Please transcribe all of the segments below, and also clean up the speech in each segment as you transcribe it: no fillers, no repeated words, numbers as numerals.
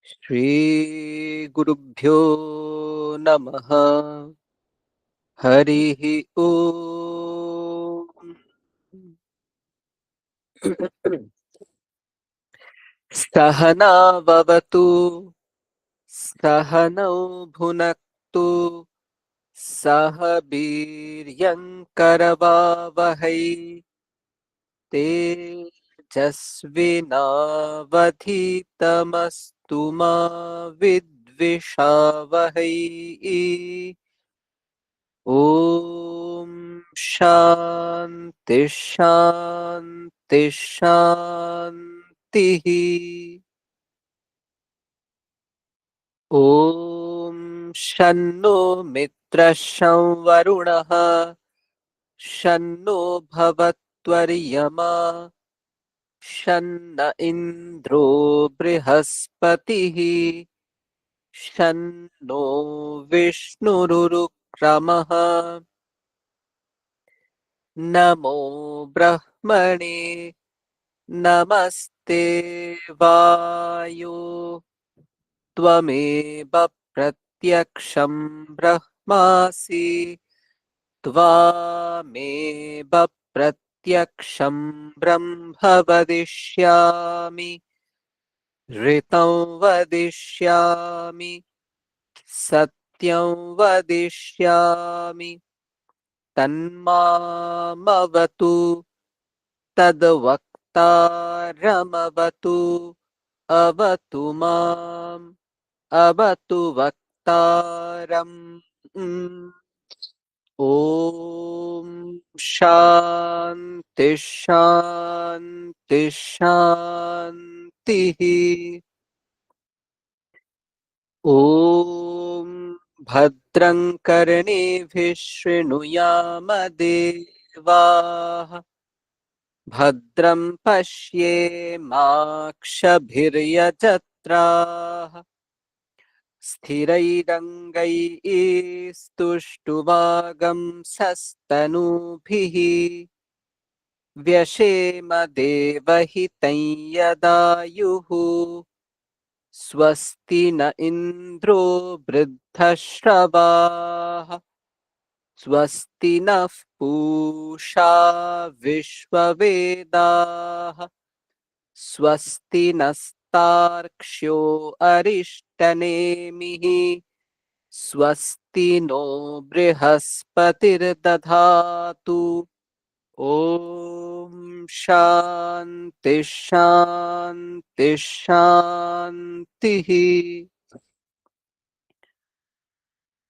श्रीगुरुभ्यो नमः। हरिः ओम्। सहना भवतु, सहनौ भुनक्तु, सह वीर्यङ्करवावहै। तेजस्विनावधीतमस्तु मा विद्विषावहै। ॐ शान्ति शान्ति शान्तिः। ॐ शन्नो मित्रः शं वरुणः, शन्नो भवत्वर्यमा, शन्न इन्द्रो बृहस्पतिः, शन्नो विष्णुरुक्रमः। नमो ब्रह्मणे नमस्ते वायो, त्वमेव प्रत्यक्षं ब्रह्मासि, त्वामेव प्रत्यक्षं ब्रह्म वदिष्यामि, ऋतं वदिष्यामि, सत्यं वदिष्यामि, तन्मामवतु तद्वक्तारमवतु। अवतु माम्, अवतु वक्तारम्। ॐ शान्ति शान्ति शान्तिः। ॐ भद्रं कर्णेभिः शृणुयाम देवाः, भद्रं पश्येमाक्षभिर्यजत्राः, स्थिरैरङ्गैस्तुष्टुवागंसस्तनूभिः, व्यशेम देवहितं यदायुः। स्वस्ति न इन्द्रो वृद्धश्रवाः, स्वस्ति नः पूषा विश्ववेदाः, स्वस्ति नस्तार्क्ष्यो अरिष्टनेमिः, स्वस्ति नो बृहस्पतिर्दधातु। ॐ शान्ति शान्ति शान्तिः।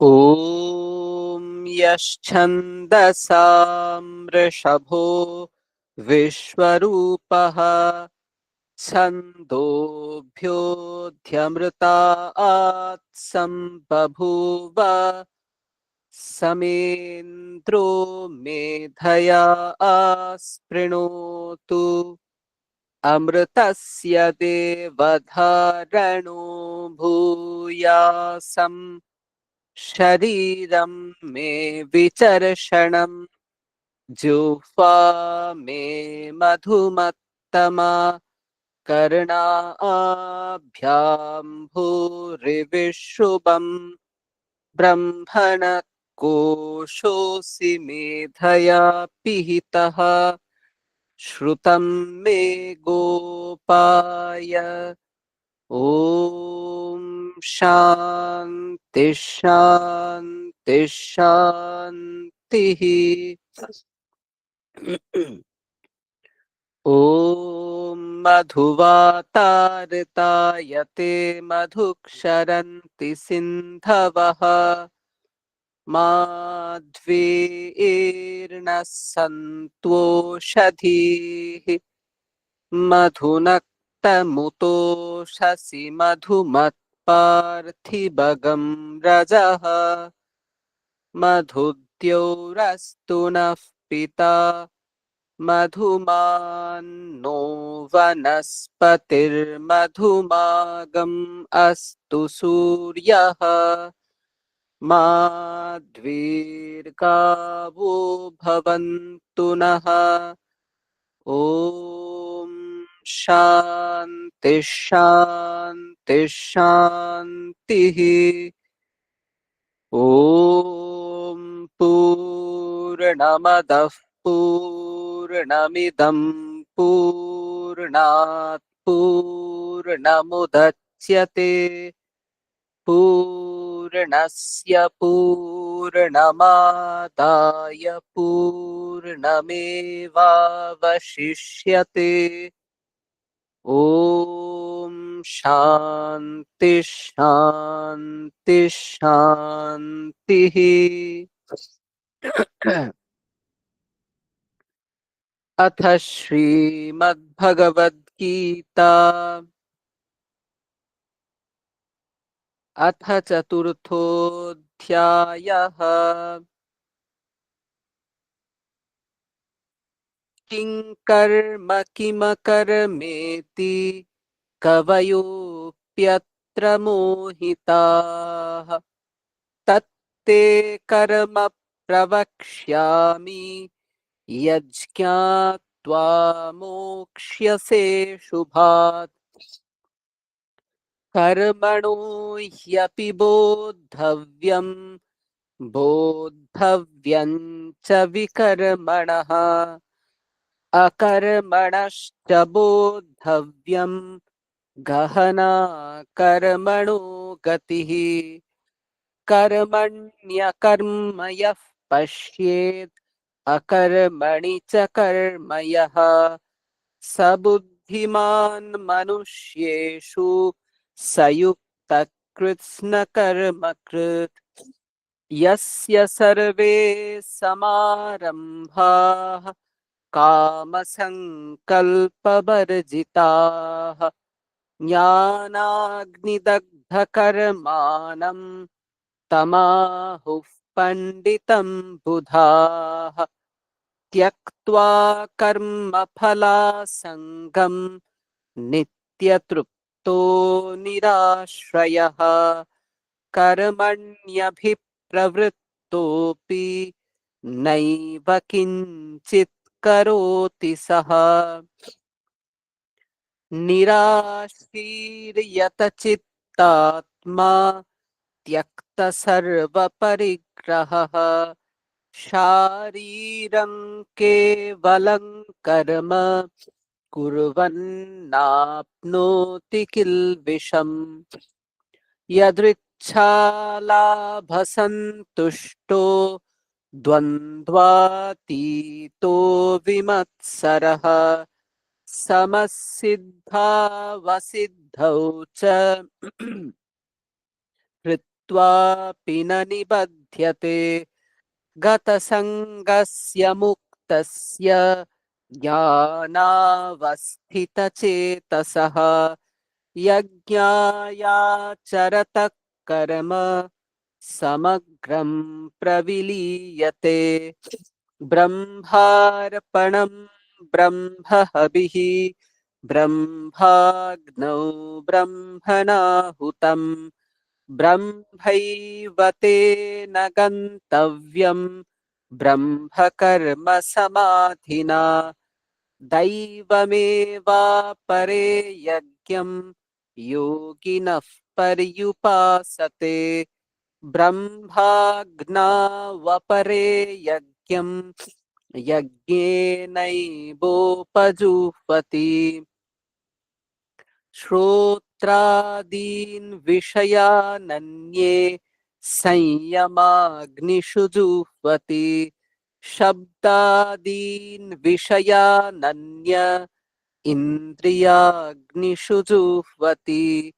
ॐ यश्छन्दसां वृषभो विश्वरूपः, छन्दोभ्योऽध्यमृतात् सम्बभूव, समेन्द्रो मेधया आस्पृणोतु। अमृतस्य देवधारणो भूयासं, शरीरं मे विचर्षणम्, जिह्वा मे मधुमत्तमा, कर्णाभ्यां भूरिविशुभम्, ब्रह्मणः कोशोऽसि मेधया पिहितः, श्रुतं मे गोपाय। ॐ शान्ति शान्ति शान्तिः। ॐ मधुवातार्तायते मधुक्षरन्ति सिन्धवः, माध्वीर्नः सन्तोषधीः, मधुनक्तमुतोषसि मधुमत्पार्थिवगं रजः, मधुद्यौरस्तु नः पिता, मधुमान्नो वनस्पतिर्मधुमागम् अस्तु सूर्यः, माध्वीर्गावो भवन्तु नः। ॐ शान्ति शान्ति शान्तिः। ॐ पूर्णमदः पूर्णमिदं पूर्णात् पूर्णमुदच्यते पूर्णस्य पूर्णमादाय पूर्णमेवावशिष्यते। ॐ शान्ति शान्ति शान्तिः। अथ श्रीमद्भगवद्गीता अथ चतुर्थोऽध्यायः। किं कर्म किमकर्मेति कवयोऽप्यत्र मोहिताः। तत्ते कर्म प्रवक्ष्यामि यज्ञात्वा मोक्ष्यसे शुभात्। कर्मणो ह्यपि बोद्धव्यं च विकर्मणः। अकर्मणश्च बोद्धव्यम् गहना कर्मणो गतिः। कर्मण्यकर्म यः पश्येत् अकर्मणि च कर्म यः स बुद्धिमान् मनुष्येषु स युक्तः कृत्स्नकर्मकृत्। यस्य सर्वे समारम्भाः कामसङ्कल्पवर्जिताः ज्ञानाग्निदग्धकर्माणम् तमाहुः पण्डितं बुधाः। त्यक्त्वा कर्मफलासङ्गं नित्यतृप्तो निराश्रयः कर्मण्यभिप्रवृत्तोऽपि नैव किञ्चित् करोति सः। निराशीर्यतचित्तात्मा त्यक्तसर्वपरिग्रहः शारीरं केवलं कर्म कुर्वन्नाप्नोति किल्बिषम्। यदृच्छालाभसन्तुष्टो द्वन्द्वातीतो विमत्सरः समसिद्धावसिद्धौ च कृत्वापि न निबध्यते। गतसङ्गस्य मुक्तस्य ज्ञानावस्थितचेतसः यज्ञायाचरतः कर्म समग्रं प्रविलीयते। ब्रह्मार्पणं ब्रह्महविः ब्रह्माग्नौ ब्रह्मणाहुतम् ब्रह्मैव तेन गन्तव्यं ब्रह्मकर्म समाधिना। दैवमेवापरे यज्ञं योगिनः पर्युपासते। ब्रह्माज्ञावपरे यज्ञं यज्ञेनैवोपजुह्वति। श्रोत्रादीन् विषयानन्ये संयमाग्निषु जुह्वति। शब्दादीन् विषयानन्य इन्द्रियाग्निषु जुह्वति।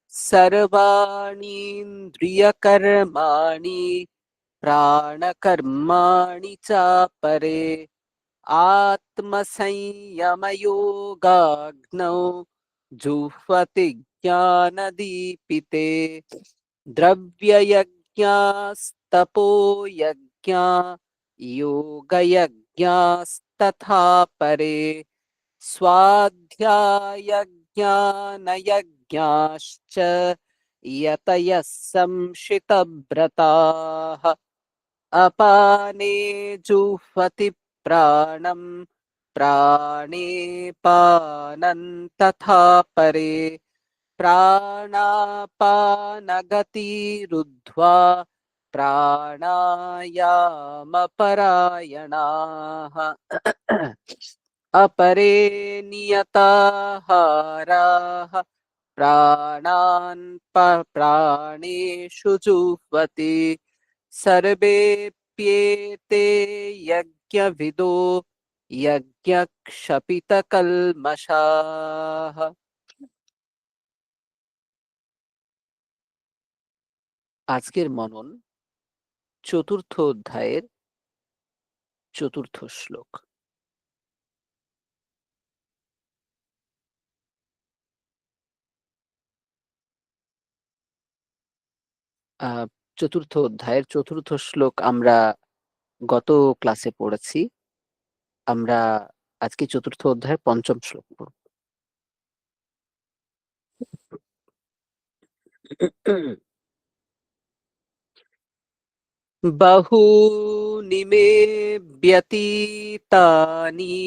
सर्वाणीन्द्रियकर्माणि प्राणकर्माणि चापरे आत्मसंयमयोगाग्नौ जुह्वति ज्ञानदीपिते। द्रव्ययज्ञास्तपोयज्ञा योगयज्ञास्तथा परे स्वाध्यायज्ञानयज्ञाश्च यतयः संशितव्रताः। अपाने जुह्वति प्राणं प्राणे पानं तथा परे प्राणापानगतिरुद्ध्वा प्राणायामपरायणाः अपरे नियताहाराः प्राणेषु जुह्वति सर्वेऽप्येते यज्ञविदो यज्ञक्षपितकल्मषाः। আজকের মনন চতুর্থ অধ্যায়ের চতুর্থ শ্লোক। চতুর্থ অধ্যায়ের চতুর্থ শ্লোক আমরা গত ক্লাসে পড়েছি। আমরা আজকে চতুর্থ অধ্যায়ের পঞ্চম শ্লোক পড়ব। बहूनि मे व्यतीतानि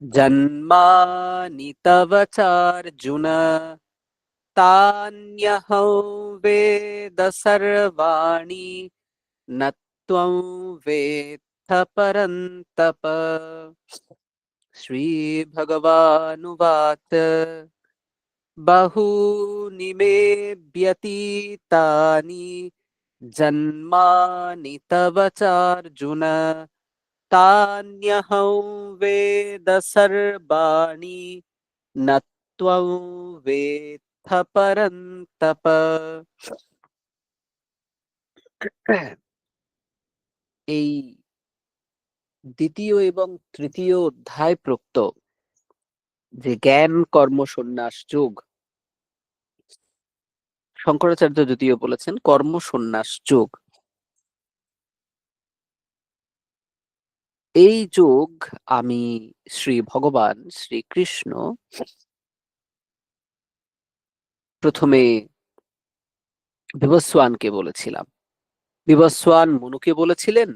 जन्मानि तव चार्जुन तान्यहं वेद सर्वाणि न त्वं वेत्थ परन्तप। श्रीभगवानुवाच बहूनि मे व्यतीतानि जन्मानि तव चार्जुन तान्यहं वेद सर्वाणि न त्वं वेत्थ परन्तप। এই দ্বিতীয় এবং তৃতীয় অধ্যায় প্রোক্ত যে জ্ঞান কর্ম সন্ন্যাস যোগ, শঙ্করাচার্য দ্বিতীয় বলেছেন কর্ম সন্ন্যাস যোগ, এই যোগ আমি শ্রী ভগবান শ্রীকৃষ্ণ প্রথমে বিবস্বানকে বলেছিলাম, বিবস্বান মনুকে বলেছিলেন,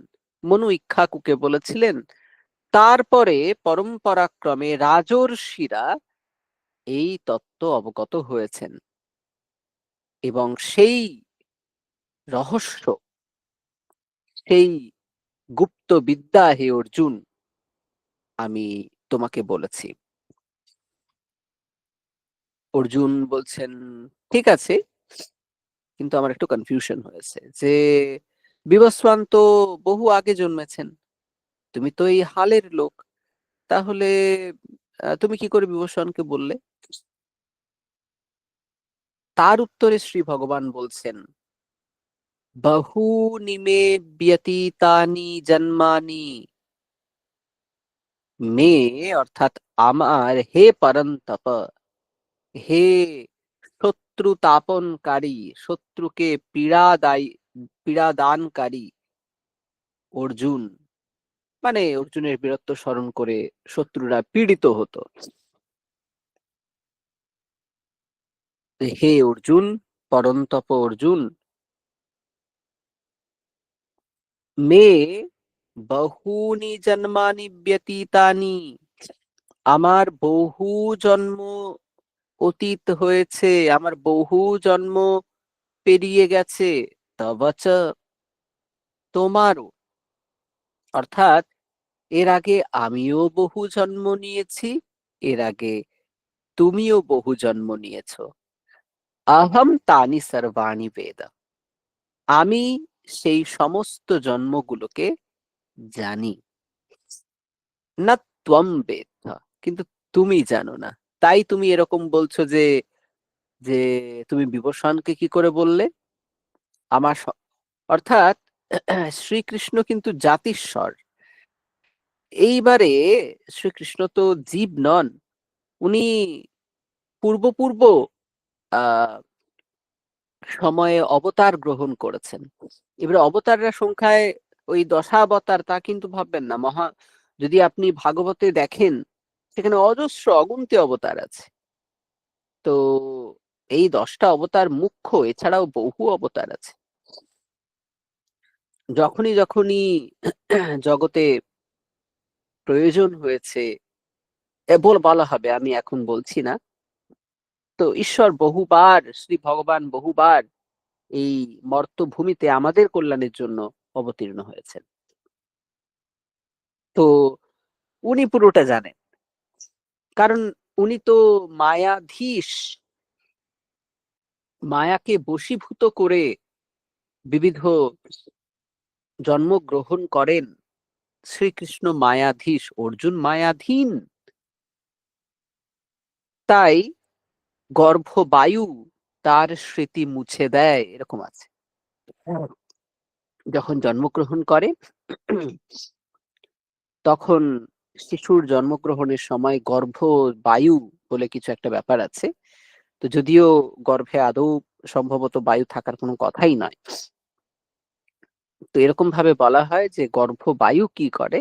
মনু ইক্ষ্বাকুকে বলেছিলেন, তারপরে পরম্পরাক্রমে রাজর্ষিরা এই তত্ত্ব অবগত হয়েছেন এবং সেই রহস্য, সেই গুপ্ত বিদ্যা হে অর্জুন আমি তোমাকে বলেছি। অর্জুন বলছেন ঠিক আছে, কিন্তু আমার একটু কনফিউশন হয়েছে যে বিবস্বান তো বহু আগে জন্মেছেন, তুমি তো এই হালের লোক, তাহলে তুমি কি করে বিবস্বানকে বললে? তার উত্তরে শ্রী ভগবান বলছেন বহুনি মে ব্যতীতানি জন্মানি, মে অর্থাৎ আমার, হে পরন্তপ, হে শত্রু তাপনকারী, শত্রুকে পীড়াদানকারী অর্জুন, মানে অর্জুনের বীরত্ব স্মরণ করে শত্রুরা পীড়িত হতো। হে অর্জুন, পরন্তপ অর্জুন, মে বহুনি জন্মানি ব্যতীতানি, আমার বহু জন্ম অতীত হয়েছে, আমার বহু জন্ম পেরিয়ে গেছে, তবচ তোমারও, অর্থাৎ এর আগে আমিও বহু জন্ম নিয়েছি, এর আগে তুমিও বহু জন্ম নিয়েছো। আহম তানি সর্বাণি বেদ, আমি সেই সমস্ত জন্মগুলোকে জানি। না ত্বম বেদ, কিন্তু তুমি জানো না, তাই তুমি এরকম বলছো যে যে তুমি বিবস্বানকে কি করে বললে? আমার অর্থাৎ শ্রীকৃষ্ণ কিন্তু জাতিস্বর। এইবারে শ্রীকৃষ্ণ তো জীব নন, উনি পূর্ব পূর্ব আহ সময়ে অবতার গ্রহণ করেছেন। এবারে অবতাররা সংখ্যায় ওই দশাবতার তা কিন্তু ভাববেন না। যদি আপনি ভাগবতে দেখেন সেখানে অজস্র অগুন্তি অবতার আছে। তো এই 10টা অবতার মুখ্য, এছাড়াও বহু অবতার আছে। যখনই যখনই জগতে প্রয়োজন হয়েছে বলা হবে, আমি এখন বলছি না। তো ঈশ্বর বহুবার, শ্রী ভগবান বহুবার এই মর্ত্যভূমিতে আমাদের কল্যাণের জন্য অবতীর্ণ হয়েছেন। তো উনি পুরোটা জানেন। কারণ উনি তো মায়াধীশ। মায়াকে বশীভূত করে বিবিধ জন্মগ্রহণ করেন। শ্রীকৃষ্ণ মায়াধীশ, অর্জুন মায়াধীন। তাই গর্ভবায়ু তার স্মৃতি মুছে দেয়, এরকম আছে। যখন জন্মগ্রহণ করে তখন শিশুর জন্মগ্রহণের সময় গর্ভবায়ু বলে কিছু একটা ব্যাপার আছে। তো যদিও গর্ভে আদৌ সম্ভবত বায়ু থাকার কোনো কথাই নয়। তো এরকম ভাবে বলা হয় যে গর্ভবায়ু কি করে,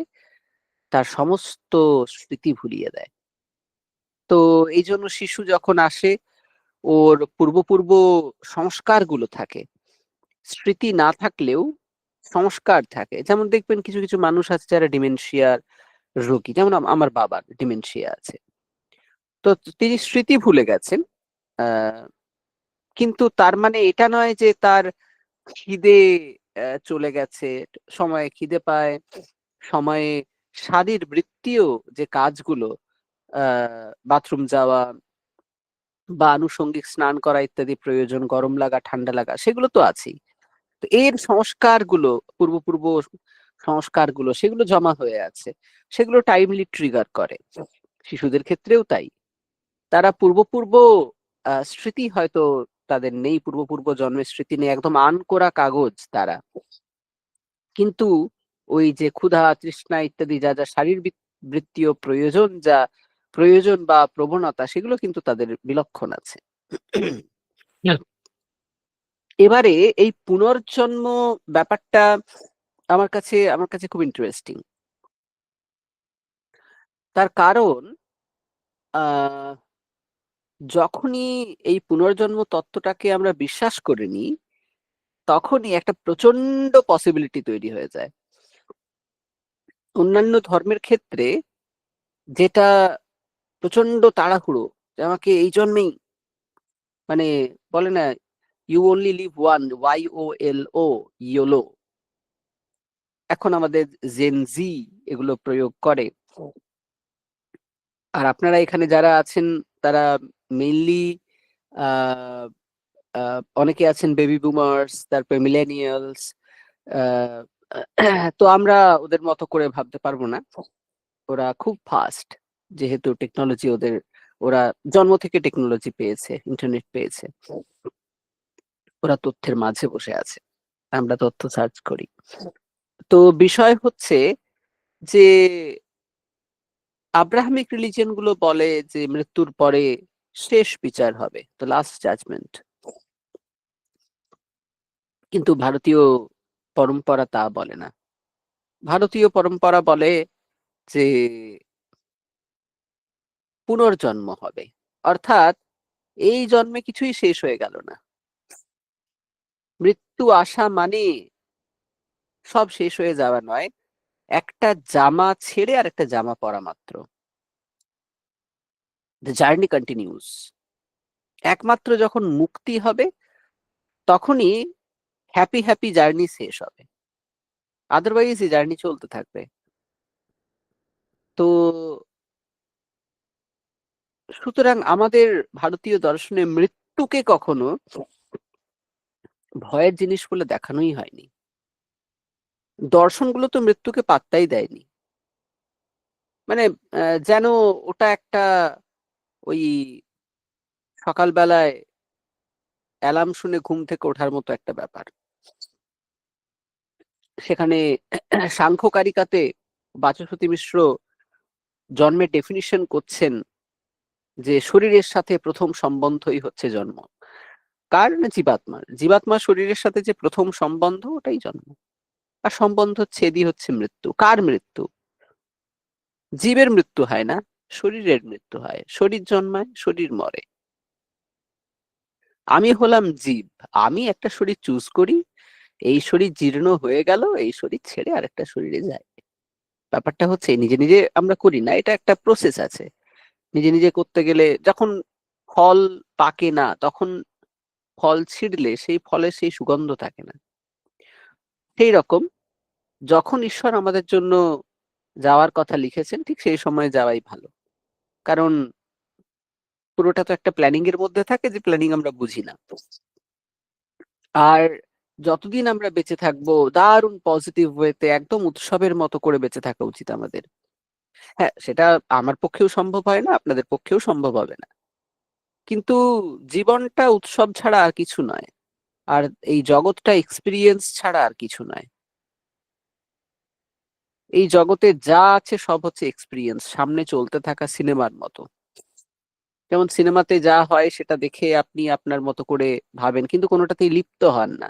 তার সমস্ত স্মৃতি ভুলিয়ে দেয়। তো এই জন্য শিশু যখন আসে, ওর পূর্ব সংস্কারগুলো থাকে। স্মৃতি না থাকলেও সংস্কার থাকে। যেমন দেখবেন কিছু কিছু মানুষ আছে যারা ডিমেনশিয়ার রোগী, যেমন আমার বাবার ডিমেনশিয়া আছে। তো তিনি স্মৃতি ভুলে গেছেন। আহ, কিন্তু তার মানে এটা নয় যে তার খিদে চলে গেছে। সময়ে খিদে পায়, সময়ে শারীরবৃত্তীয় যে কাজগুলো, বাথরুম যাওয়া বা আনুষঙ্গিক স্নান করা ইত্যাদি প্রয়োজন, গরম লাগা ঠান্ডা লাগা, সেগুলো তো আছেই। তো এর সংস্কারগুলো, পূর্ব সংস্কারগুলো, সেগুলো জমা হয়ে আছে। সেগুলো টাইমলি ট্রিগার করে। শিশুদের ক্ষেত্রেও তাই। তারা পূর্ব স্মৃতি হয়তো তাদের নেই, পূর্ব জন্মের স্মৃতি নেই, একদম আনকোরা কাগজ তারা। কিন্তু ওই যে ক্ষুধা তৃষ্ণা ইত্যাদি যা যা শারীরবৃত্তীয় প্রয়োজন, যা প্রয়োজন বা প্রবণতা, সেগুলো কিন্তু তাদের বিলক্ষণ আছে। এবারে এই পুনর্জন্ম ব্যাপারটা আমার কাছে খুব ইন্টারেস্টিং। তার কারণ আহ যখনই এই পুনর্জন্ম তত্ত্বটাকে আমরা বিশ্বাস করে নিই, তখনই একটা প্রচন্ড পসিবিলিটি তৈরি হয়ে যায়। অন্যান্য ধর্মের ক্ষেত্রে যেটা প্রচন্ড তাড়াহুড়ো, যে আমাকে এই জন্মেই, মানে বলে না, you only live one, YOLO, YOLO. এখন আমাদের জেন জি এগুলো প্রয়োগ করে। আর আপনারা এখানে যারা আছেন তারা মেইনলি অনেকে আছেন বেবি বুমার্স, তারপরে মিলেনিয়ালস। তো আমরা ওদের মতো করে ভাবতে পারবো না। ওরা খুব ফাস্ট, যেহেতু টেকনোলজি ওদের, ওরা জন্ম থেকে টেকনোলজি পেয়েছে, ইন্টারনেট পেয়েছে। ওরা তথ্যের মাঝে বসে আছে, আমরা তথ্য সার্চ করি। তো বিষয় হচ্ছে যে আব্রাহামিক রিলিজিয়ন গুলো বলে যে মৃত্যুর পরে শেষ বিচার হবে, তো লাস্ট জাজমেন্ট। কিন্তু ভারতীয় পরম্পরা তা বলে না। ভারতীয় পরম্পরা বলে যে পুনর্জন্ম হবে। অর্থাৎ এই জন্মে কিছুই শেষ হয়ে গেল না। মৃত্যু আসা মানে সব শেষ হয়ে যাওয়া নয়, একটা জামা ছেড়ে আর একটা জামা পরা মাত্র। The journey continuous. একমাত্র যখন মুক্তি হবে তখনই হ্যাপি হ্যাপি জার্নি শেষ হবে। আদারওয়াইজ এই জার্নি চলতে থাকবে। তো সুতরাং আমাদের ভারতীয় দর্শনে মৃত্যুকে কখনো ভয়ের জিনিস বলে দেখানোই হয়নি। দর্শনগুলো তো মৃত্যুকে পাত্তাই দেয়নি। মানে যেন ওটা একটা ওই সকালবেলায় অ্যালার্ম শুনে ঘুম থেকে ওঠার মতো একটা ব্যাপার। সেখানে সাংখ্যকারিকাতে বাচস্পতি মিশ্র জন্মের ডেফিনিশন করছেন যে শরীরের সাথে প্রথম সম্বন্ধই হচ্ছে জন্ম। কার না? জীবাত্মার। জীবাত্মার শরীরের সাথে যে প্রথম সম্বন্ধ, ওটাই জন্ম। আর সম্বন্ধ ছেদই হচ্ছে মৃত্যু। কার মৃত্যু? জীবের মৃত্যু হয় না, শরীরের মৃত্যু হয়। শরীর জন্মায়, শরীর মরে। আমি হলাম জীব। আমি একটা শরীর চুজ করি, এই শরীর জীর্ণ হয়ে গেল, এই শরীর ছেড়ে আরেকটা শরীরে যায়। ব্যাপারটা হচ্ছে নিজে নিজে আমরা করি না, এটা একটা প্রসেস আছে। নিজে নিজে করতে গেলে যখন ফল পাকে না তখন ফল ছিঁড়লে সেই ফলের সেই সুগন্ধ থাকে না। সেই রকম যখন ঈশ্বর আমাদের জন্য যাওয়ার কথা লিখেছেন ঠিক সেই সময় যাওয়াই ভালো। কারণ পুরোটা তো একটা প্ল্যানিং এর মধ্যে থাকে যে প্ল্যানিং আমরা বুঝি না। আর যতদিন আমরা বেঁচে থাকবো দারুণ পজিটিভ ওয়েতে একদম উৎসবের মতো করে বেঁচে থাকা উচিত আমাদের। হ্যাঁ, সেটা আমার পক্ষেও সম্ভব হয় না, আপনাদের পক্ষেও সম্ভব হবে না। কিন্তু জীবনটা উৎসব ছাড়া আর কিছু নয়। আর এই জগৎটা এক্সপেরিয়েন্স ছাড়া আর কিছু নয়। এই জগতে যা আছে সব হচ্ছে এক্সপেরিয়েন্স, সামনে চলতে থাকা সিনেমার মতো। যেমন সিনেমাতে যা হয় সেটা দেখে আপনি আপনার মতো করে ভাবেন কিন্তু কোনোটাতেই লিপ্ত হন না।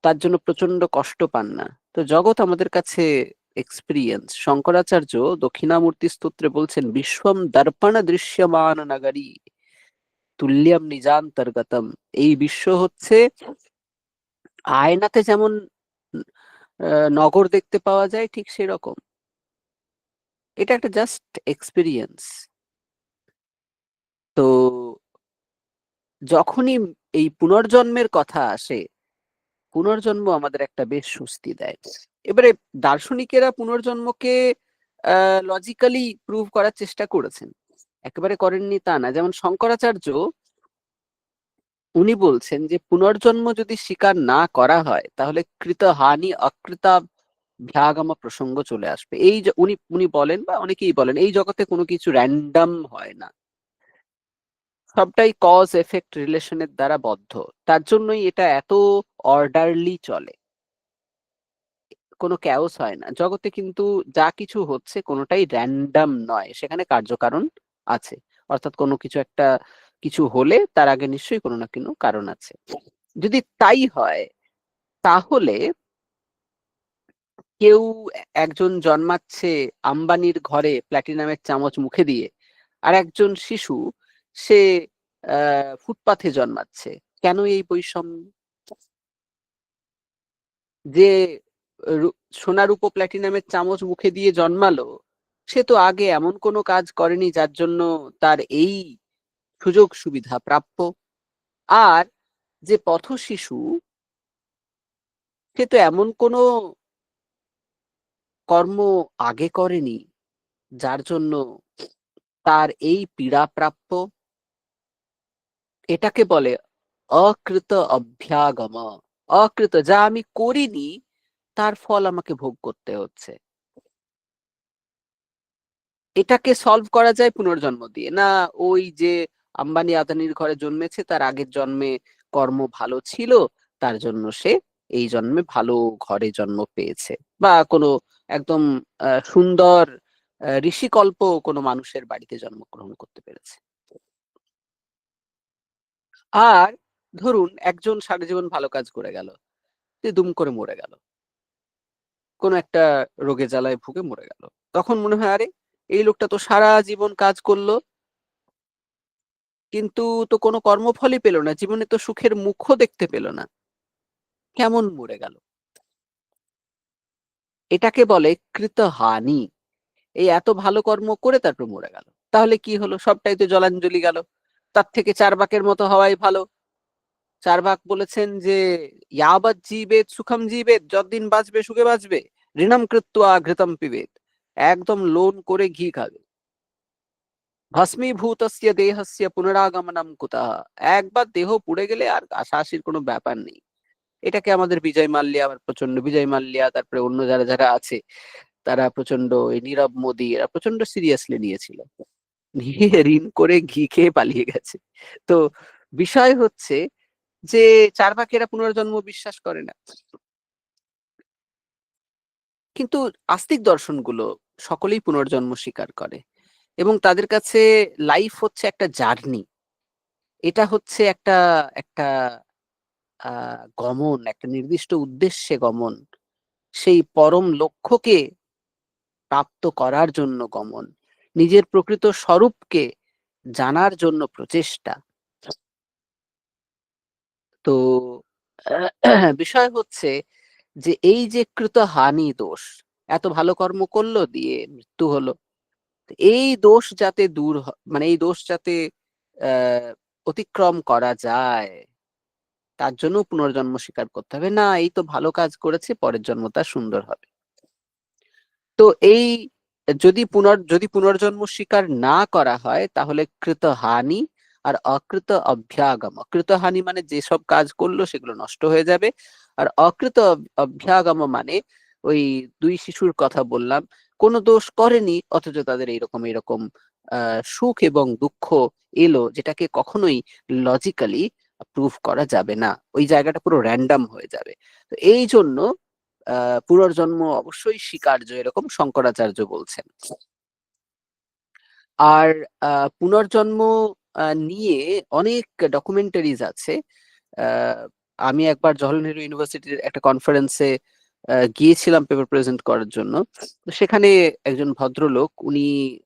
তার জন্য প্রচন্ড কষ্ট পান না। তো জগৎ আমাদের কাছে এক্সপেরিয়েন্স। শঙ্করাচার্য দক্ষিণামূর্তি স্তোত্রে বলছেন বিশ্বম দর্পণ দৃশ্যমান নগরী তুল্যম নিজান্তর্গতম। এই বিশ্ব হচ্ছে আয়নাতে যেমন নগর দেখতে পাওয়া যায় ঠিক সেরকম। এটা একটা জাস্ট এক্সপেরিয়েন্স। তো যখনই এই পুনর্জন্মের কথা আসে, পুনর্জন্ম আমাদের একটা বেশ স্বস্তি দেয়। এবারে দার্শনিকেরা পুনর্জন্মকে লজিক্যালি প্রুভ করার চেষ্টা করেছেন। একেবারে করেননি তা না। যেমন শঙ্করাচার্য উনি বলছেন যে পুনর্জন্ম যদি স্বীকার না করা হয় তাহলে কৃত হানি অকৃতা ভ্যাগম প্রসঙ্গ চলে আসবে। এই যে উনি উনি বলেন বা অনেকেই বলেন এই জগতে কোনো কিছু র্যান্ডম হয় না, সবটাই কজ এফেক্ট রিলেশনের দ্বারা বদ্ধ। তার জন্যই এটা এত অর্ডারলি চলে, কোনো ক্যাওস হয় না জগতে। কিন্তু যা কিছু হচ্ছে কোনোটাই র্যান্ডম নয়, সেখানে কার্যকারণ আছে। অর্থাৎ কোনো কিছু একটা কিছু হলে তার আগে নিশ্চয়ই কোনো না কোনো কারণ আছে। যদি তাই হয় তাহলে কেউ একজন জন্মাচ্ছে আম্বানির ঘরে প্ল্যাটিনামের চামচ মুখে দিয়ে, আর একজন শিশু সে ফুটপাথে জন্মাচ্ছে। কেন এই বৈষম্য? যে সোনা রূপো প্ল্যাটিনামের চামচ মুখে দিয়ে জন্মালো সে তো আগে এমন কোনো কাজ করেনি যার জন্য তার এই সুযোগ সুবিধা প্রাপ্য। আর যে পথ শিশু সে তো এমন কোনো কর্ম আগে করেনি যার জন্য তার এই পীড়া প্রাপ্য। এটাকে বলে অকৃত অভ্যাগম। অকৃত, যা আমি করিনি তার ফল আমাকে ভোগ করতে হচ্ছে। এটাকে সলভ করা যায় পুনর্জন্ম দিয়ে না? ওই যে আম্বানি আদানির ঘরে জন্মেছে তার আগের জন্মে কর্ম ভালো ছিল, তার জন্য সে এই জন্মে ভালো ঘরে জন্ম পেয়েছে, বা কোনো একদম সুন্দর ঋষিকল্প কোনো মানুষের বাড়িতে জন্মগ্রহণ করতে পেরেছে। আর ধরুন একজন সারা জীবন ভালো কাজ করে গেল, যে দুম করে মরে গেল, কোনো একটা রোগে জ্বালায় ভুগে মরে গেল। তখন মনে হয় আরে এই লোকটা তো সারা জীবন কাজ করলো কিন্তু তো কোনো কর্মফলই পেল না, জীবনে তো সুখের মুখও দেখতে পেল না, কেমন মরে গেল? এটাকে বলে কৃতহানি। এই এত ভালো কর্ম করে তারপর মরে গেল, তাহলে কি হলো? সবটাই তো জলাঞ্জলি গেল। তার থেকে চার্বাকের মতো হওয়াই ভালো। চার্বাক বলেছেন যে ইয়াবৎ জীবেত সুখম জীবেত, যতদিন বাঁচবে সুখে বাঁচবে, ঋণম কৃত্বা ঘৃতম পিবেত, একদম লোন করে ঘি খাবে। ভস্মীভূতস্য দেহস্য পুনরাগমনম কুতঃ, একবার দেহ পুড়ে গেলে আর আশাআশির কোনো ব্যাপার নেই। এটাকে আমাদের বিজয় মাল্যা আবার প্রচন্ড, বিজয় মাল্যা তারপরে অন্য যারা যারা আছে তারা প্রচন্ড, এই নীরব মোদী এরা প্রচন্ড সিরিয়াসলি নিয়েছিল, নিয়ে ঋণ করে ঘি খেয়ে পালিয়ে গেছে। তো বিষয় হচ্ছে যে চার্বাকেরা পুনর্জন্ম বিশ্বাস করে না, কিন্তু আস্তিক দর্শনগুলো সকলেই পুনর্জন্ম স্বীকার করে এবং তাদের কাছে লাইফ হচ্ছে একটা জার্নি। এটা হচ্ছে একটা একটা গমন, একটা নির্দিষ্ট উদ্দেশ্যে গমন, সেই পরম লক্ষ্যকে প্রাপ্ত করার জন্য গমন, নিজের প্রকৃত স্বরূপকে জানার জন্য প্রচেষ্টা। তো বিষয় হচ্ছে যে এই যে কৃত হানি দোষ, এত ভালো কর্ম করলো দিয়ে মৃত্যু হলো, এই দোষ যাতে মানে এই দোষ যাতে অতিক্রম করা যায়, তার জন্য পুনর্জন্ম স্বীকার করতে হবে। না, এই তো ভালো কাজ করেছে, পরের জন্মটা সুন্দর হবে। তো এই যদি পুনর্জন্ম স্বীকার না করা হয়, তাহলে কৃত হানি আর অকৃত অভ্যাগম। কৃত হানি মানে যেসব কাজ করলো সেগুলো নষ্ট হয়ে যাবে, আর অকৃত অভ্যাগম মানে ওই দুই শিশুর কথা বললাম, কোনো দোষ করেনি অথচ তাদের এইরকম এরকম সুখ এবং দুঃখ এলো, যেটাকে কখনোই লজিক্যালি প্রুভ করা যাবে না। ওই জায়গাটা পুরো র্যান্ডম হয়ে যাবে। তো এই জন্য পুনর্জন্ম অবশ্যই স্বীকার্য, এরকম শঙ্করাচার্য বলছেন। আর পুনর্জন্ম নিয়ে অনেক ডকুমেন্টারিজ আছে। আহ, আমি একবার জওহরলাল নেহরু ইউনিভার্সিটির একটা কনফারেন্সে গিয়েছিলাম পেপার প্রেজেন্ট করার জন্য। তো সেখানে একজন ভদ্রলোক, উনি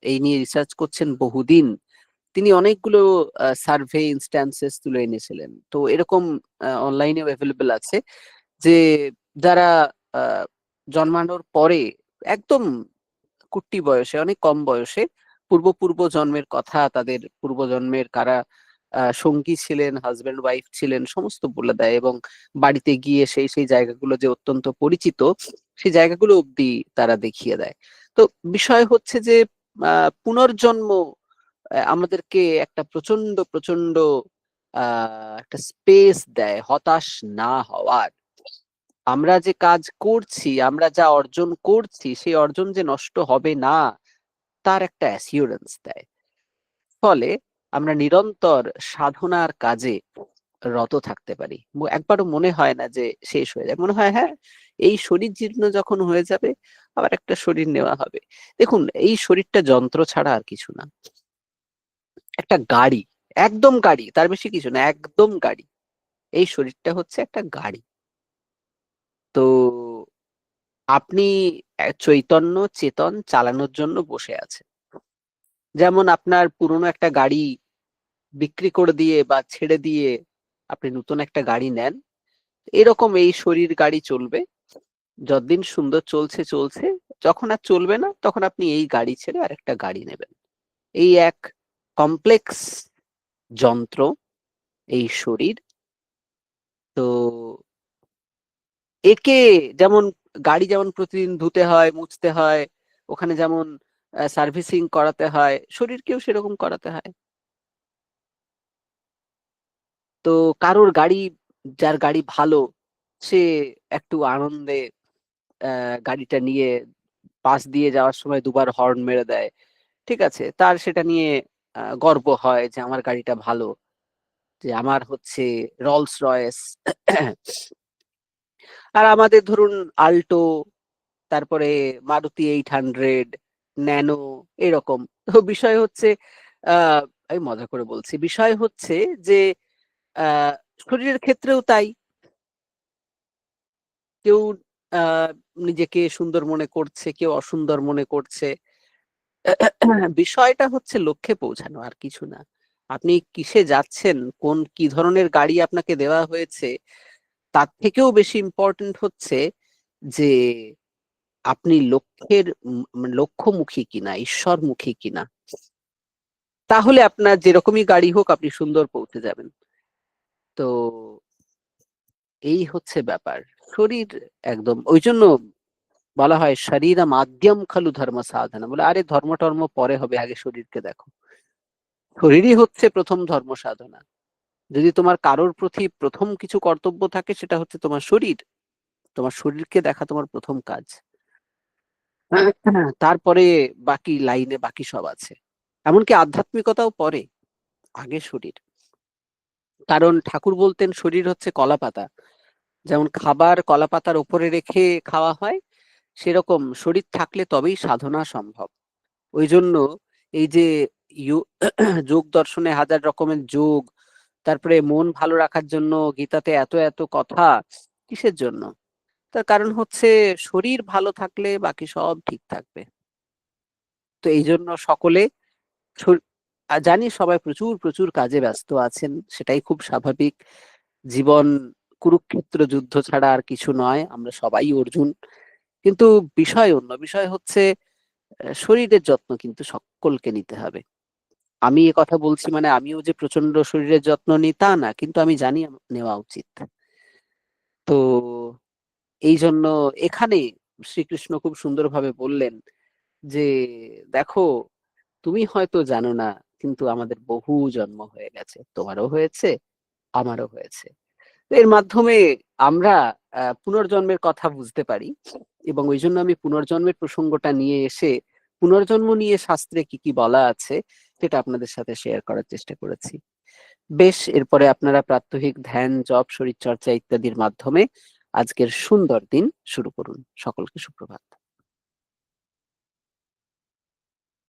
এই নিয়ে রিসার্চ করছেন বহুদিন। তিনি অনেকগুলো সার্ভে ইনস্ট্যান্সেস তুলে এনেছিলেন। তো এরকম অনলাইনেও অ্যাভেলেবল আছে যে যারা আহ, জন্মানোর পরে একদম কুট্টি বয়সে, অনেক কম বয়সে পূর্ব পূর্ব জন্মের কথা, তাদের পূর্বজন্মের কারা সঙ্গী ছিলেন, হাজবেন্ড ওয়াইফ ছিলেন, সমস্ত বলে দেয়। এবং বাড়িতে গিয়ে সেই সেই জায়গাগুলো যে অত্যন্ত পরিচিত, সেই জায়গাগুলো অব্দি তারা দেখিয়ে দেয়। তো বিষয় হচ্ছে যে পুনর্জন্ম আমাদেরকে একটা প্রচন্ড প্রচন্ড একটা স্পেস দেয় হতাশ না হওয়ার। আমরা যে কাজ করছি, আমরা যা অর্জন করছি, সেই অর্জন যে নষ্ট হবে না, তার একটা অ্যাসিওরেন্স দেয়। ফলে আমরা নিরন্তর সাধনার কাজে রত থাকতে পারি। একবারও মনে হয় না যে শেষ হয়ে যায়, মনে হয় হ্যাঁ, এই শরীর জীর্ণ যখন হয়ে যাবে, আবার একটা শরীর নেওয়া হবে। দেখুন, এই শরীরটা যন্ত্র ছাড়া আর কিছু না, একটা গাড়ি, একদম গাড়ি, তার বেশি কিছু না, একদম গাড়ি। এই শরীরটা হচ্ছে একটা গাড়ি। তো আপনি চৈতন্য চেতন চালানোর জন্য বসে আছেন। যেমন আপনার পুরনো একটা গাড়ি বিক্রি করে দিয়ে বা ছেড়ে দিয়ে আপনি নতুন একটা গাড়ি নেন, এরকম এই শরীর গাড়ি চলবে যতদিন সুন্দর চলছে চলছে। যখন আর চলবে না, তখন আপনি এই গাড়ি ছেড়ে আরেকটা গাড়ি নেবেন। এই এক কমপ্লেক্স যন্ত্র, এই শরীর। তো একে যেমন গাড়ি যেমন প্রতিদিন ধুতে হয়, মুছতে হয়, ওখানে যেমন সার্ভিসিং করাতে হয়, শরীরকেও সেরকম করাতে হয়। তো কারোর গাড়ি, যার গাড়ি ভালো, সে একটু আনন্দে গাড়িটা নিয়ে পাশ দিয়ে যাওয়ার সময় দুবার হর্ন মেরে দেয়, ঠিক আছে, তার সেটা নিয়ে গর্ব হয় যে আমার গাড়িটা ভালো, যে আমার হচ্ছে রলস রয়েস। আর আমাদের ধরুন আল্টো, তারপরে মারুতি 800, ন্যানো, এরকম। তো বিষয় হচ্ছে, আমি মজা করে বলছি, বিষয় হচ্ছে যে আহ শরীরের ক্ষেত্রেও তাই। কেউ আহ নিজেকে সুন্দর মনে করছে, কেউ অসুন্দর মনে করছে। বিষয়টা হচ্ছে লক্ষ্যে পৌঁছানো, আর কিছু না। আপনি কিসে যাচ্ছেন, কি ধরনের গাড়ি আপনাকে দেওয়া হয়েছে, তার থেকেও বেশি ইম্পর্টেন্ট হচ্ছে যে আপনি লক্ষ্যমুখী কিনা, ঈশ্বরমুখী কিনা। তাহলে আপনার যেরকমই গাড়ি হোক, আপনি সুন্দর পৌঁছে যাবেন। তো এই হচ্ছে ব্যাপার। শরীর একদম, ওই জন্য বলা হয় শরীর মাধ্যম খালু ধর্ম সাধনা, বলে আরে ধর্ম টর্ম পরে হবে, আগে শরীরকে দেখো। শরীরই হচ্ছে প্রথম ধর্ম সাধনা। যদি তোমার কারোর প্রতি প্রথম কিছু কর্তব্য থাকে, সেটা হচ্ছে তোমার শরীর। তোমার শরীরকে দেখা তোমার প্রথম কাজ। তারপরে বাকি লাইনে বাকি সব আছে। এমনকি আধ্যাত্মিকতাও পরে, আগে শরীর। কারণ ঠাকুর বলতেন শরীর হচ্ছে কলাপাতা। যেমন খাবার কলাপাতার উপরে রেখে খাওয়া হয়, সেরকম শরীর থাকলে তবেই সাধনা সম্ভব। ওই জন্য এই যে যোগ দর্শনে হাজার রকমের যোগ, তারপরে মন ভালো রাখার জন্য গীতাতে এত এত কথা, কিসের জন্য? তার কারণ হচ্ছে শরীর ভালো থাকলে বাকি সব ঠিক থাকবে। তো এই জন্য সকলে জানি সবাই প্রচুর প্রচুর কাজে ব্যস্ত আছেন, সেটাই খুব স্বাভাবিক। জীবন কুরুক্ষেত্র যুদ্ধ ছাড়া আর কিছু নয়, আমরা সবাই অর্জুন। কিন্তু বিষয় অন্য, বিষয় হচ্ছে শরীরের যত্ন কিন্তু সকলকে নিতে হবে। আমি এ কথা বলছি মানে আমিও যে প্রচন্ড শরীরের যত্ন নিই তা না। কিন্তু আমি জানি নেওয়া উচিত। তো এইজন্য এখানে শ্রীকৃষ্ণ খুব সুন্দরভাবে বললেন যে, "দেখো তুমি হয়তো জানো না কিন্তু আমাদের বহু জন্ম হয়ে গেছে। তোমারও হয়েছে, আমারও হয়েছে।" তো এর মাধ্যমে আমরা পুনর্জন্মের কথা বুঝতে পারি এবং ঐজন্য আমি পুনর্জন্মের প্রসঙ্গটা নিয়ে এসে পুনর্জন্ম নিয়ে শাস্ত্রে কি, কি বলা আছে সেটা আপনাদের সাথে শেয়ার করার চেষ্টা করেছি। বেশ এরপরে আপনারা প্রাত্যহিক ধ্যান, জপ, শরীরচর্চা ইত্যাদির মাধ্যমে আজকের সুন্দর দিন শুরু করুন। সকলকে সুপ্রভাত।